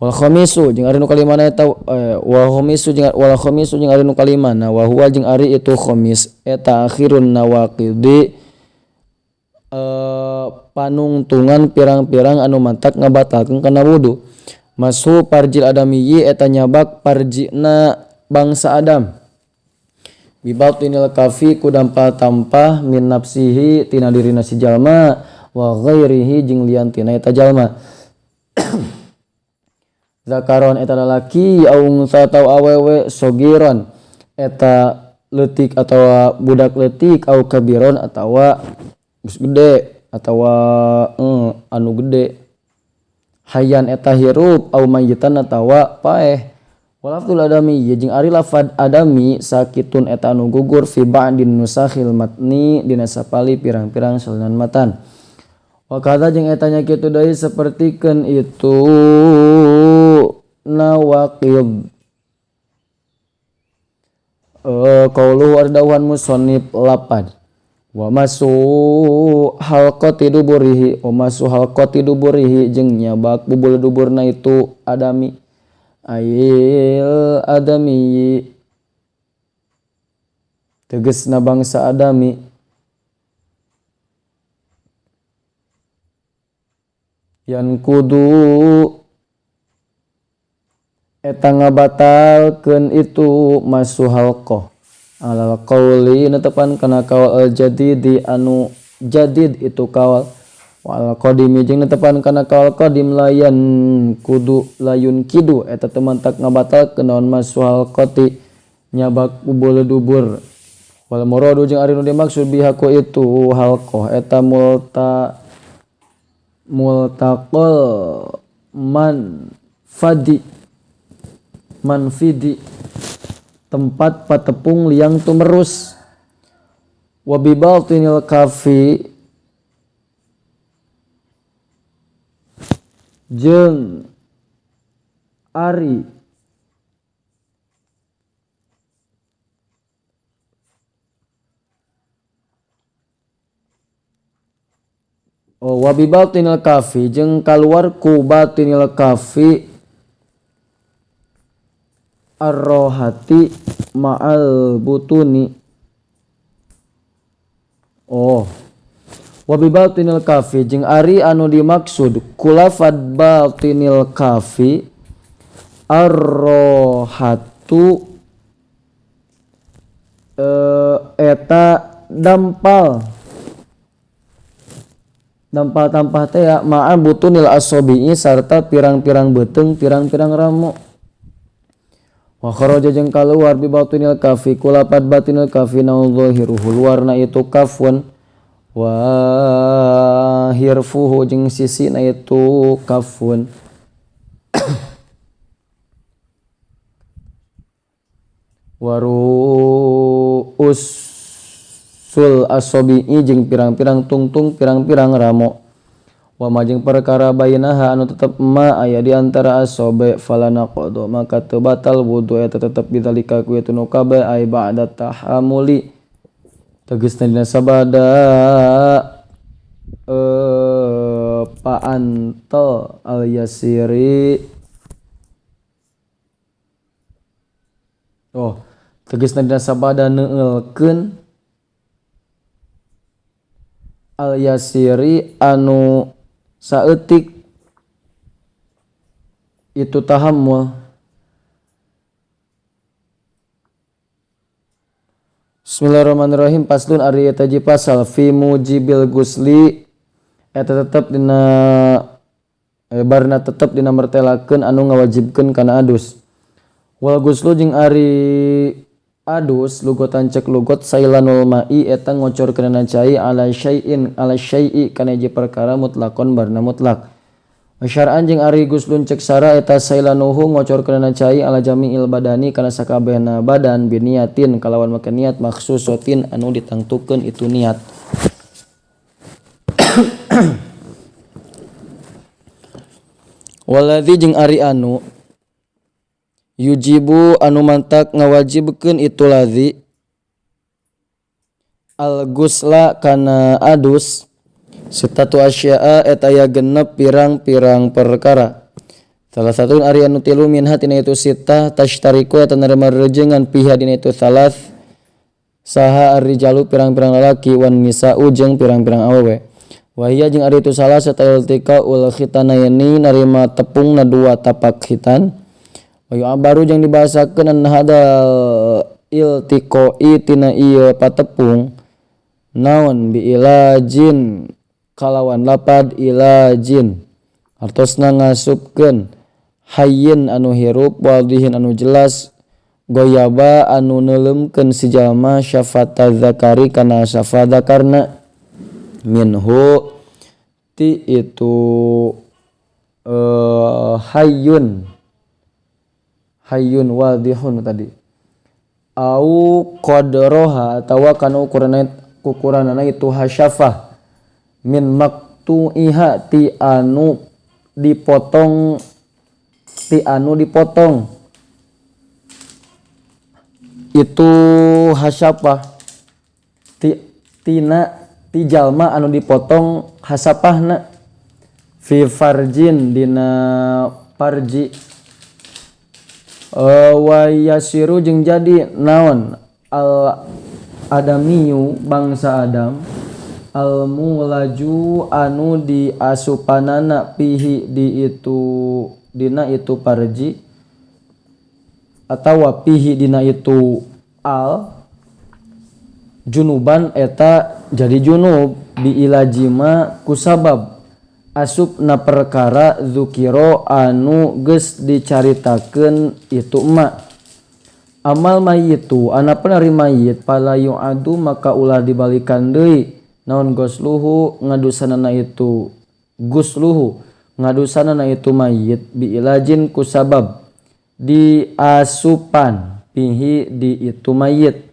Wal khamisu jeung ari nu kalimana eta wal khamisu jeung ari nu kalimana wa huwa jeung ari itu khamis eta akhirun nawaqidi panungtungan pirang-pirang anu mantak ngabatalkeun kana wudu. Masu parjil adamiyyi eta nyabak parjina bangsa Adam. Bibatinil kafi ku dampal tampah min nafsihi tina dirina si jalma wa ghairihi jeung lian tina eta jalma. Zakaron eta lalaki au unsa tau awewe sogiron eta leutik atawa budak leutik au kabiron atawa geus gede atawa anu gede. Hayyan eta hirup au mayyitan atawa paeh. Walafdul adami jeung ari lafad adami sakitun eta anu gugur fi ba'din nusakhil matni dina sapali pirang-pirang salinan matan. Wa kadza jeung eta nya kitu deui sapertikeun itu nawaqid. Qaulu ardauhan musannif lapad wa masu halqati duburihi jeung nyabak bubul duburna itu adami ayil adami tegasna bangsa adami yan kudu eta ngabatalkeun itu masu halqah alal qauli netepan kana kaul al jadidi anu jadid itu kaul wal qadimi jeung netepan kana kaul qadim layun kidu eta teu mantak ngabatalkeun naon masu halqati nyabak bubul dubur. Wal muradu jeung ari nu dimaksud biha ku itu halqah eta multaqal manfidi tempat patepung liang tumerus. Wa bi batinil kafi jeung ari wa bi batinil kafi jeung kaluar ku batinil kafi ar-rohati ma'al butuni. Wa bi batinil kafi jeung ari anu dimaksud kulafad batinil kafi ar-rohatu eta dampal tampah teh ya ma'al butunil asobi'i sarta pirang-pirang beuteung pirang-pirang ramo. Wa kharaja jeung kaluar bi batinil kafi kulapad batinil kafi naul zahiruhu luarna itu kafun wa hirfuhu jeung sisina itu kafun. Waru usul asobi'i jeung pirang-pirang tungtung pirang-pirang ramo. Wa majeng perkara bainaha anu tetep ma aya di antara asobe falana qada maka teu batal wudu eta tetep bidzalika ku itu nu kabeh ai ba'da tahammuli tegasna dina sabada pa'antal al yasiri tegasna dina sabada neueulkeun al yasiri anu saeutik itu tahammul. Bismillahirrahmanirrahim. Paslun ari eta ji pasal fi mujibil gusli eta tetep dina barna tetep dina mertelakeun anu ngawajibkeun kana adus. Wal guslu jeung ari adus lugotan cek lugot sailanul ma'i eta ngocorkeun cai ala syai'i kana hiji perkara mutlaqon barna mutlak. Syar'an jeung ari guslun cek sara eta sailanuhu ngocorkeun cai ala jami'il badani kana sakabehna badan biniatin kalawan make niat makhsusatin anu ditangtukeun itu niat. Waladzi jeung ari anu yujibu anu mantak ngawajibkeun itu ladzi al gusla kana adus sitatu asya'a eta aya genep pirang-pirang perkara Salah satu ari anu tilu minha tina itu sita tashtariku eta narima rejengan piha dina itu salas saha ar-rijalu pirang-pirang lalaki wan nisa'u jeung pirang-pirang awewe. Wahia jeung ari itu salah sataltika ul khitanayni narima tepung na dua tapak khitan. Wayu abaru jeung dibahasakeun an hadal iltiqoi tina ieu patepung naon bi ilajin kalawan lapad ilajin artosna ngasupkeun hayyin anu hirup wadihin anu jelas goyaba anu neuleumkeun si jalma syafata zakari kana syafa zakarna minhu ti itu hayyun wadihun tadi au qadroha atawa kana ukuranana itu hasyafah min maktu'iha ti anu dipotong itu hasyafah ti jalma anu dipotong hasapahna fi farjin dina farji wa yasiru jeung jadi naon al adamiyu bangsa Adam al mulaju anu diasupanana pihi di itu dina itu parji atawa pihi dina itu al junuban eta jadi junub bi ilajima kusabab asupna perkara zukiro anu geus dicaritakeun itu emak. Amal mayitu anapun ari mayit palayu adu maka ulah dibalikan deui naon gusluhu ngadusanana itu mayit bi ilajin kusabab diasupan pihi di itu mayit